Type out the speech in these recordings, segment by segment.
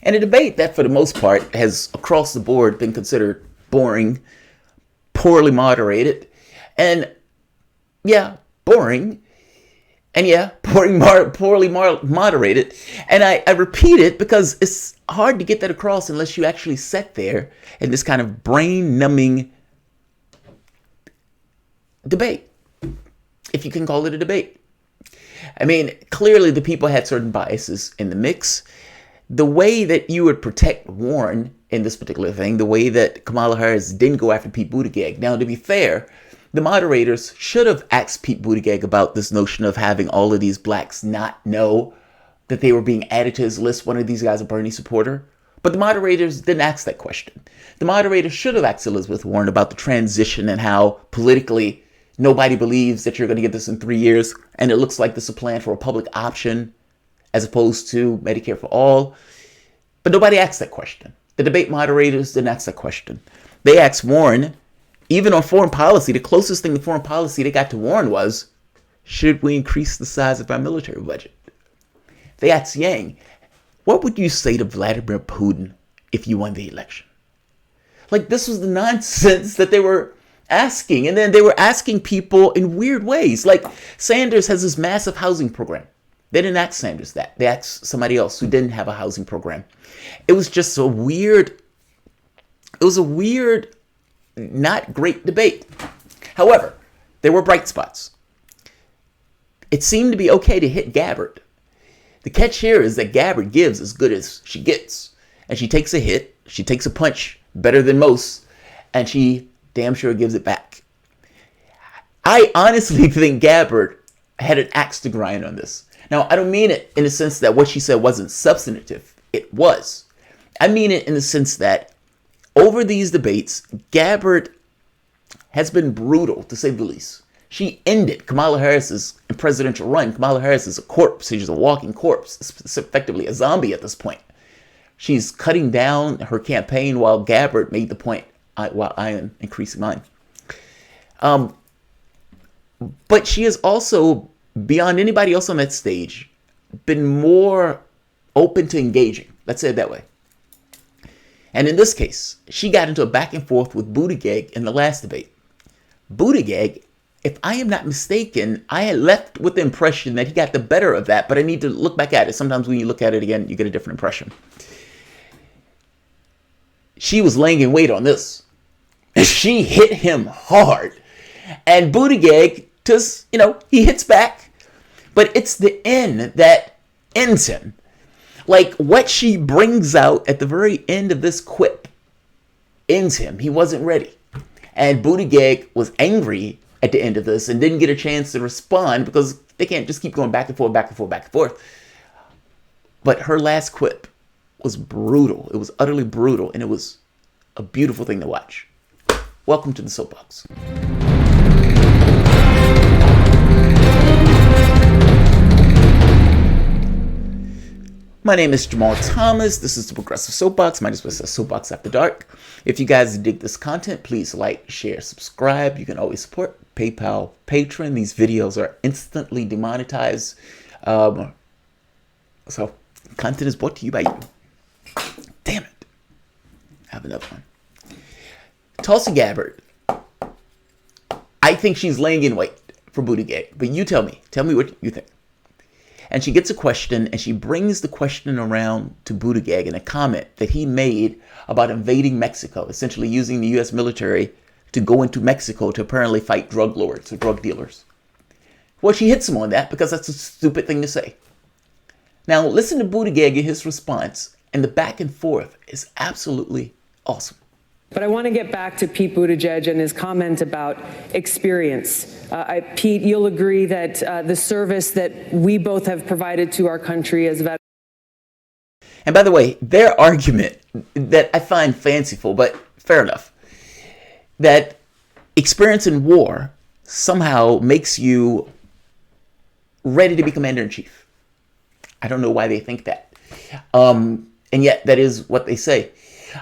And a debate that, for the most part, has across the board been considered boring, poorly moderated, and yeah, boring. And yeah, poorly moderated. And I repeat it because it's hard to get that across unless you actually sit there in this kind of brain-numbing debate, if you can call it a debate. I mean, clearly the people had certain biases in the mix. The way that you would protect Warren in this particular thing, the way that Kamala Harris didn't go after Pete Buttigieg. Now, to be fair, the moderators should have asked Pete Buttigieg about this notion of having all of these blacks not know that they were being added to his list. One of these guys a Bernie supporter. But the moderators didn't ask that question. The moderators should have asked Elizabeth Warren about the transition and how politically nobody believes that you're going to get this in 3 years. And it looks like this is a plan for a public option as opposed to Medicare for all. But nobody asked that question. The debate moderators didn't ask that question. They asked Warren, even on foreign policy, the closest thing to foreign policy they got to Warren was, should we increase the size of our military budget? They asked Yang, what would you say to Vladimir Putin if you won the election? Like, this was the nonsense that they were asking. And then they were asking people in weird ways. Like, Sanders has this massive housing program. They didn't ask Sanders that. They asked somebody else who didn't have a housing program. It was just a weird, not great debate. However, there were bright spots. It seemed to be okay to hit Gabbard. The catch here is that Gabbard gives as good as she gets. And she takes a hit, she takes a punch better than most, and she damn sure gives it back. I honestly think Gabbard had an axe to grind on this. Now, I don't mean it in the sense that what she said wasn't substantive. It was. I mean it in the sense that over these debates, Gabbard has been brutal, to say the least. She ended Kamala Harris's presidential run. Kamala Harris is a corpse. She's a walking corpse. It's effectively a zombie at this point. She's cutting down her campaign while Gabbard made the point, while I am increasing mine. But she has also, beyond anybody else on that stage, been more open to engaging. Let's say it that way. And in this case, she got into a back and forth with Buttigieg in the last debate. Buttigieg, if I am not mistaken, I had left with the impression that he got the better of that, but I need to look back at it. Sometimes when you look at it again, you get a different impression. She was laying in wait on this. She hit him hard. And Buttigieg just, he hits back. But it's the end that ends him. Like, what she brings out at the very end of this quip ends him. He wasn't ready. And Buttigieg was angry at the end of this and didn't get a chance to respond because they can't just keep going back and forth, back and forth, back and forth. But her last quip was brutal. It was utterly brutal, and it was a beautiful thing to watch. Welcome to the Soapbox. My name is Jamarl Thomas. This is the Progressive Soapbox. My name is Soapbox After Dark. If you guys dig this content, please like, share, subscribe. You can always support PayPal, Patreon. These videos are instantly demonetized. So content is brought to you by you. Damn it. I have another one. Tulsi Gabbard. I think she's laying in wait for Buttigieg. But you tell me. Tell me what you think. And she gets a question, and she brings the question around to Buttigieg in a comment that he made about invading Mexico, essentially using the U.S. military to go into Mexico to apparently fight drug lords or drug dealers. Well, she hits him on that because that's a stupid thing to say. Now, listen to Buttigieg and his response, and the back and forth is absolutely awesome. But I want to get back to Pete Buttigieg and his comment about experience. Pete, you'll agree that the service that we both have provided to our country as veterans. And by the way, their argument that I find fanciful, but fair enough, that experience in war somehow makes you ready to be commander-in-chief. I don't know why they think that. And yet that is what they say.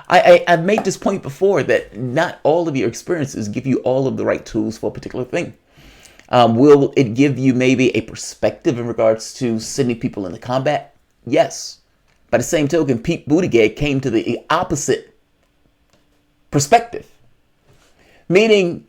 I've made this point before that not all of your experiences give you all of the right tools for a particular thing. Will it give you maybe a perspective in regards to sending people into combat? Yes. By the same token, Pete Buttigieg came to the opposite perspective. Meaning,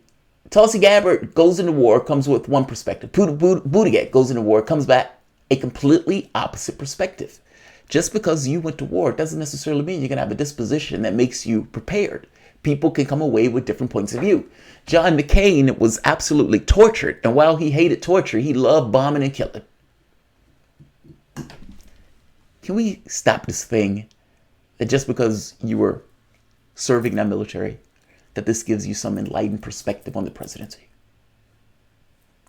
Tulsi Gabbard goes into war, comes with one perspective. Buttigieg goes into war, comes back a completely opposite perspective. Just because you went to war doesn't necessarily mean you're going to have a disposition that makes you prepared. People can come away with different points of view. John McCain was absolutely tortured, and while he hated torture, he loved bombing and killing. Can we stop this thing that just because you were serving in the military, that this gives you some enlightened perspective on the presidency?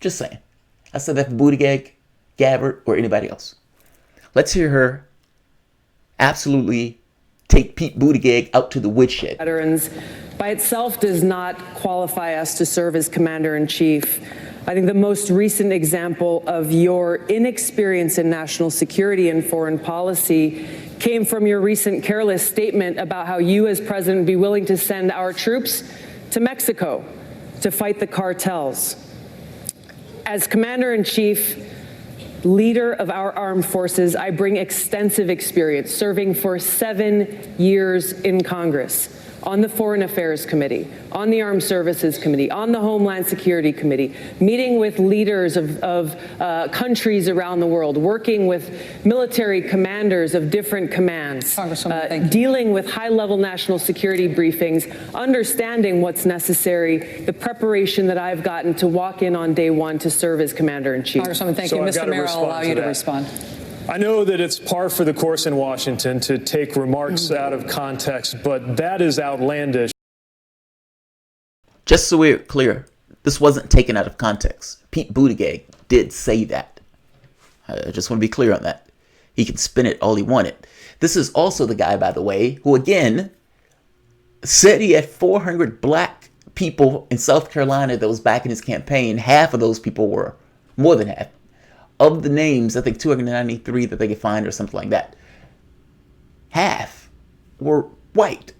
Just saying. I said that for Buttigieg, Gabbard, or anybody else. Let's hear her absolutely take Pete Buttigieg out to the woodshed. Veterans by itself does not qualify us to serve as commander-in-chief. I think the most recent example of your inexperience in national security and foreign policy came from your recent careless statement about how you as president would be willing to send our troops to Mexico to fight the cartels. As commander-in-chief, leader of our armed forces, I bring extensive experience serving for 7 years in Congress, on the Foreign Affairs Committee, on the Armed Services Committee, on the Homeland Security Committee, meeting with leaders of countries around the world, working with military commanders of different commands, dealing with high-level national security briefings, understanding what's necessary, the preparation that I've gotten to walk in on day one to serve as Commander-in-Chief. Congresswoman, thank you. Mr. Mayor, I'll allow you to respond. I know that it's par for the course in Washington to take remarks out of context, but that is outlandish. Just so we're clear, this wasn't taken out of context. Pete Buttigieg did say that. I just want to be clear on that. He can spin it all he wanted. This is also the guy, by the way, who again said he had 400 black people in South Carolina that was backing his campaign. Half of those people were, more than half, of the names, I think 293 that they could find or something like that, half were white.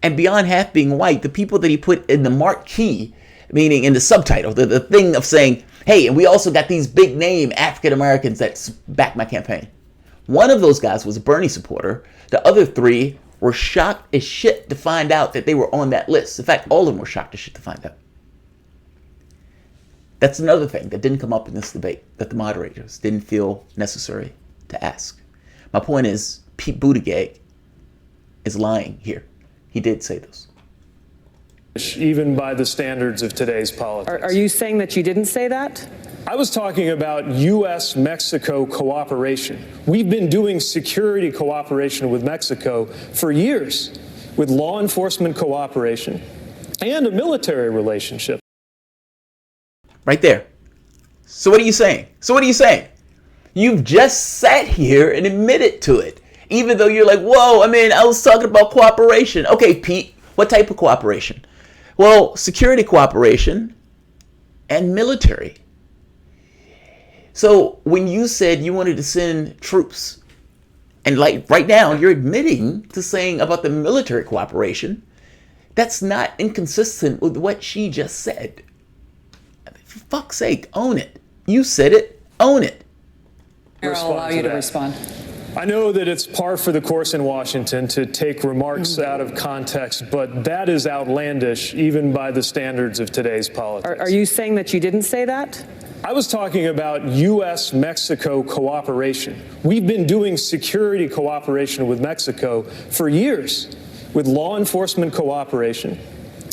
And beyond half being white, the people that he put in the marquee, meaning in the subtitle, the thing of saying, hey, and we also got these big name African Americans that back my campaign. One of those guys was a Bernie supporter. The other three were shocked as shit to find out that they were on that list. In fact, all of them were shocked as shit to find out. That's another thing that didn't come up in this debate that the moderators didn't feel necessary to ask. My point is, Pete Buttigieg is lying here. He did say this. Even by the standards of today's politics. Are you saying that you didn't say that? I was talking about U.S.-Mexico cooperation. We've been doing security cooperation with Mexico for years, with law enforcement cooperation and a military relationship. Right there. So what are you saying? You've just sat here and admitted to it. Even though you're like, whoa, I was talking about cooperation. Okay, Pete, what type of cooperation? Well, security cooperation and military. So when you said you wanted to send troops, and like right now you're admitting to saying about the military cooperation, that's not inconsistent with what she just said. For fuck's sake, own it. You said it, own it. I'll allow you to respond. I know that it's par for the course in Washington to take remarks out of context, but that is outlandish even by the standards of today's politics. Are you saying that you didn't say that? I was talking about U.S.-Mexico cooperation. We've been doing security cooperation with Mexico for years, with law enforcement cooperation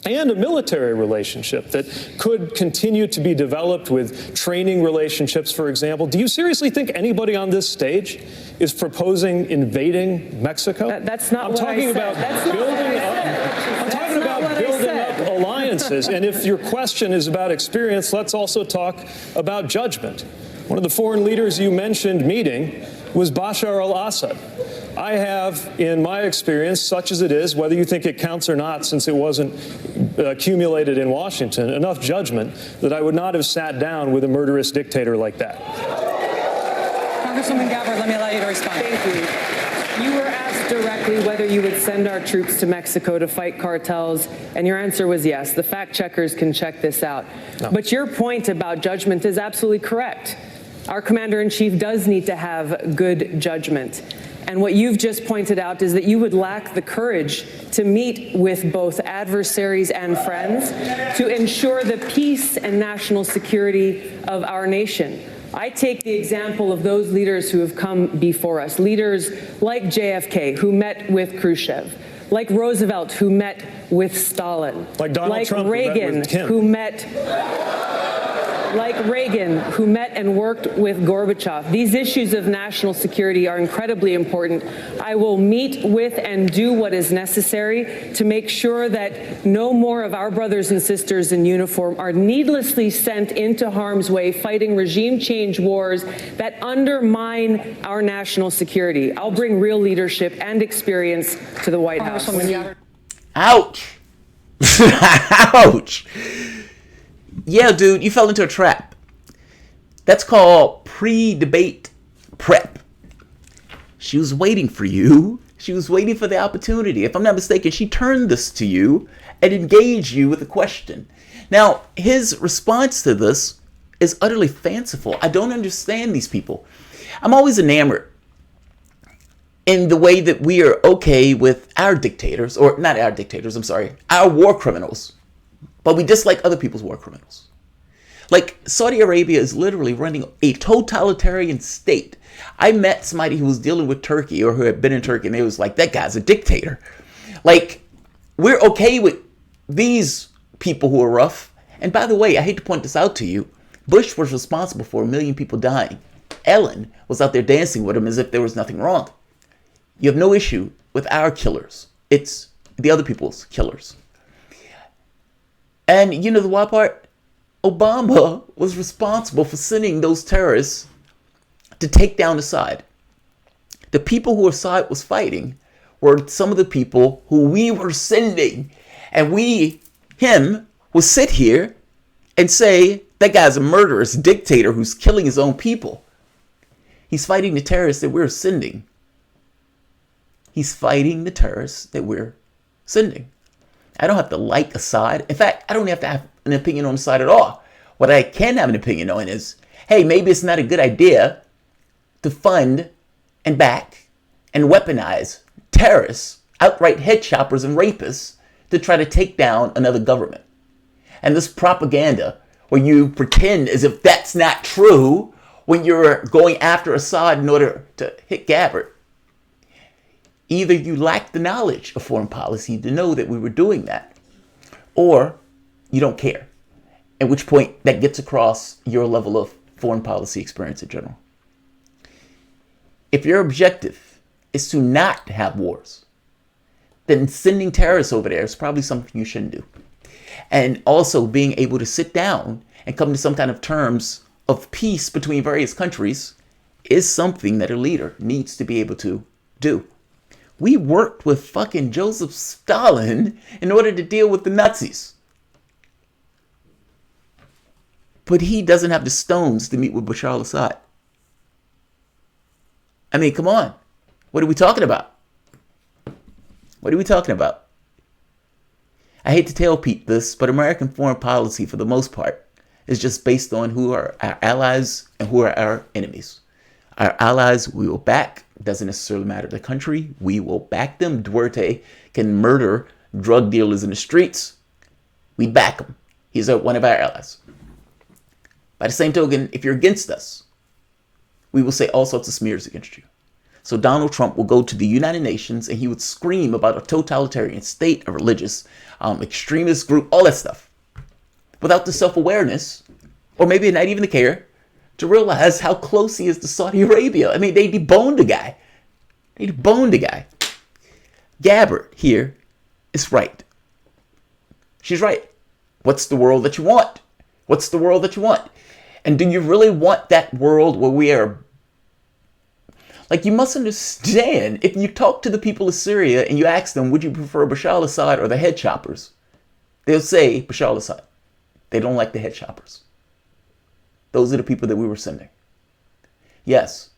and a military relationship that could continue to be developed with training relationships, for example. Do you seriously think anybody on this stage is proposing invading Mexico? That's not what I said. I'm talking about building up alliances. And if your question is about experience, let's also talk about judgment. One of the foreign leaders you mentioned meeting was Bashar al-Assad. I have, in my experience, such as it is, whether you think it counts or not, since it wasn't accumulated in Washington, enough judgment that I would not have sat down with a murderous dictator like that. Congresswoman Gabbard, let me allow you to respond. Thank you. You were asked directly whether you would send our troops to Mexico to fight cartels, and your answer was yes. The fact checkers can check this out. No. But your point about judgment is absolutely correct. Our commander-in-chief does need to have good judgment. And what you've just pointed out is that you would lack the courage to meet with both adversaries and friends to ensure the peace and national security of our nation. I take the example of those leaders who have come before us, leaders like JFK, who met with Khrushchev, like Roosevelt, who met with Stalin, like Donald Trump, Reagan, who met and worked with Gorbachev. These issues of national security are incredibly important. I will meet with and do what is necessary to make sure that no more of our brothers and sisters in uniform are needlessly sent into harm's way fighting regime change wars that undermine our national security. I'll bring real leadership and experience to the White House. Ouch. Ouch. Yeah, dude, you fell into a trap. That's called pre-debate prep. She was waiting for you. She was waiting for the opportunity. If I'm not mistaken, she turned this to you and engaged you with a question. Now, his response to this is utterly fanciful. I don't understand these people. I'm always enamored in the way that we are okay with our dictators, or not our dictators, I'm sorry, our war criminals. But we dislike other people's war criminals. Like, Saudi Arabia is literally running a totalitarian state. I met somebody who was dealing with Turkey, or who had been in Turkey, and they was like, that guy's a dictator. Like, we're okay with these people who are rough. And by the way, I hate to point this out to you, Bush was responsible for 1 million people dying. Ellen was out there dancing with him as if there was nothing wrong. You have no issue with our killers. It's the other people's killers. And you know the wild part? Obama was responsible for sending those terrorists to take down Assad. The people who Assad was fighting were some of the people who we were sending. And him, will sit here and say, that guy's a murderous dictator who's killing his own people. He's fighting the terrorists that we're sending. He's fighting the terrorists that we're sending. I don't have to like Assad. In fact, I don't have to have an opinion on Assad at all. What I can have an opinion on is, hey, maybe it's not a good idea to fund and back and weaponize terrorists, outright head choppers and rapists to try to take down another government. And this propaganda where you pretend as if that's not true when you're going after Assad in order to hit Gabbard. Either you lack the knowledge of foreign policy to know that we were doing that, or you don't care, at which point that gets across your level of foreign policy experience in general. If your objective is to not have wars, then sending terrorists over there is probably something you shouldn't do. And also being able to sit down and come to some kind of terms of peace between various countries is something that a leader needs to be able to do. We worked with fucking Joseph Stalin in order to deal with the Nazis. But he doesn't have the stones to meet with Bashar al-Assad. I mean, come on. What are we talking about? What are we talking about? I hate to tell Pete this, but American foreign policy, for the most part, is just based on who are our allies and who are our enemies. Our allies we will back. Doesn't necessarily matter the country. We will back them. Duarte can murder drug dealers in the streets. We back him. He's one of our allies. By the same token, if you're against us, we will say all sorts of smears against you. So Donald Trump will go to the United Nations and he would scream about a totalitarian state, a religious extremist group, all that stuff, without the self-awareness, or maybe not even the care, to realize how close he is to Saudi Arabia. I mean, they deboned the guy. Gabbard here is right. She's right. What's the world that you want? What's the world that you want? And do you really want that world where we are... Like, you must understand, if you talk to the people of Syria and you ask them, would you prefer Bashar al-Assad or the head choppers? They'll say Bashar al-Assad. They don't like the head choppers. Those are the people that we were sending. Yes,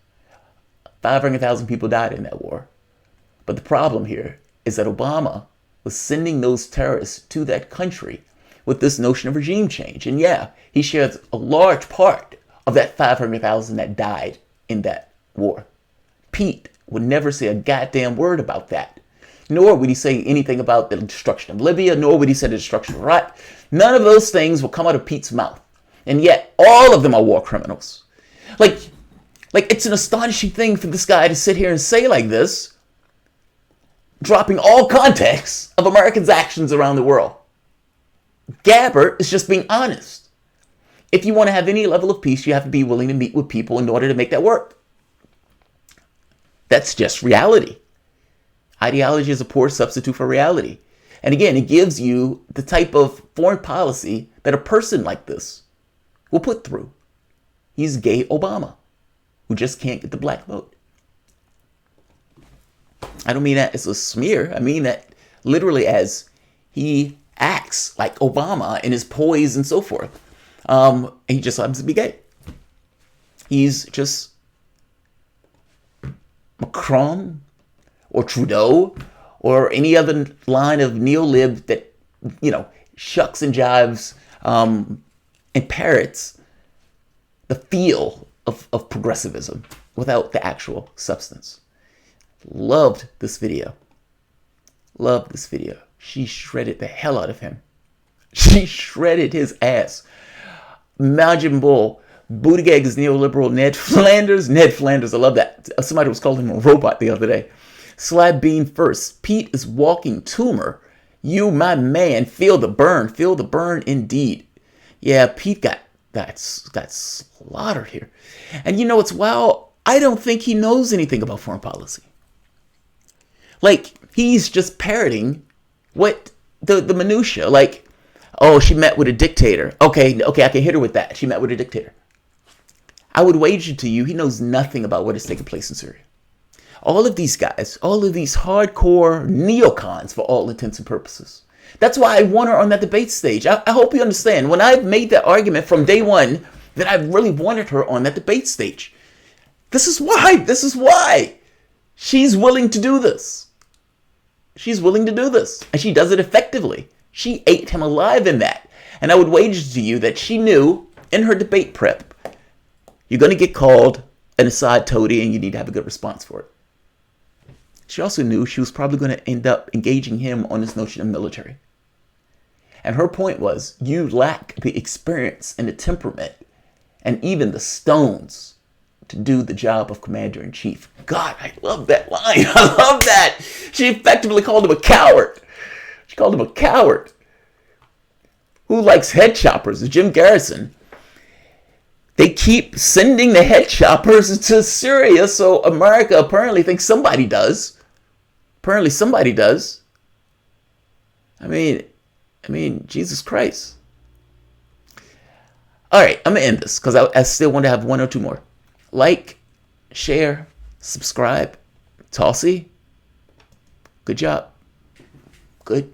500,000 people died in that war. But the problem here is that Obama was sending those terrorists to that country with this notion of regime change. And yeah, he shares a large part of that 500,000 that died in that war. Pete would never say a goddamn word about that. Nor would he say anything about the destruction of Libya, nor would he say the destruction of Iraq. None of those things will come out of Pete's mouth. And yet, all of them are war criminals. Like it's an astonishing thing for this guy to sit here and say like this, dropping all context of Americans' actions around the world. Gabbard is just being honest. If you want to have any level of peace, you have to be willing to meet with people in order to make that work. That's just reality. Ideology is a poor substitute for reality. And again, it gives you the type of foreign policy that a person like this will put through. He's gay Obama, who just can't get the black vote. I don't mean that as a smear. I mean that literally as he acts like Obama in his poise and so forth. He just happens to be gay. He's just Macron or Trudeau or any other line of neo-lib that, shucks and jives and parrots the feel of progressivism without the actual substance. Loved this video. Loved this video. She shredded the hell out of him. She shredded his ass. Majin Bull, Buttigieg's neoliberal Ned Flanders. Ned Flanders, I love that. Somebody was calling him a robot the other day. Slab Bean first. Pete is walking tumor. You, my man, feel the burn indeed. Yeah, Pete got slaughtered here. And you know what's wild? I don't think he knows anything about foreign policy. Like, he's just parroting what the minutia. Like, oh, she met with a dictator. Okay, I can hit her with that. She met with a dictator. I would wager to you he knows nothing about what is taking place in Syria. All of these guys, all of these hardcore neocons for all intents and purposes. That's why I want her on that debate stage. I hope you understand. When I've made that argument from day one that I really wanted her on that debate stage. This is why. She's willing to do this. She's willing to do this. And she does it effectively. She ate him alive in that. And I would wager to you that she knew in her debate prep, you're going to get called an Assad toady and you need to have a good response for it. She also knew she was probably going to end up engaging him on this notion of military. And her point was, you lack the experience and the temperament and even the stones to do the job of commander-in-chief. God, I love that line. I love that. She effectively called him a coward. She called him a coward. Who likes head choppers? Jim Garrison. They keep sending the head choppers to Syria, so America apparently thinks somebody does. Apparently somebody does. I mean, Jesus Christ. All right, I'm going to end this because I still want to have one or two more. Like, share, subscribe. Tulsi, good job. Good.